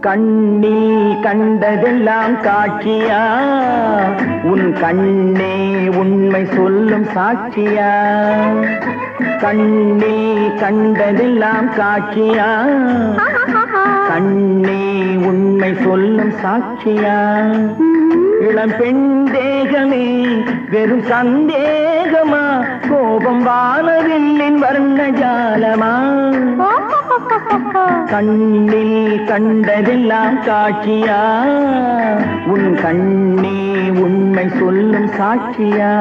கண்ணில் கண்டதெல்லாம் காட்சியா உன் கண்ணே உண்மை சொல்லும் சாட்சியா கண்ணில் கண்டதெல்லாம் காட்சியா கண்ணே உண்மை சொல்லும் சாட்சியா இளம் பெண் தேகமே வெறும் சந்தேகமா கோபம் வானவில்லின் வர்ண ஜாலமா கண்ணில் கண்டதெல்லாம் காட்சியா உன் கண்ணே உண்மை சொல்லும் சாட்சியா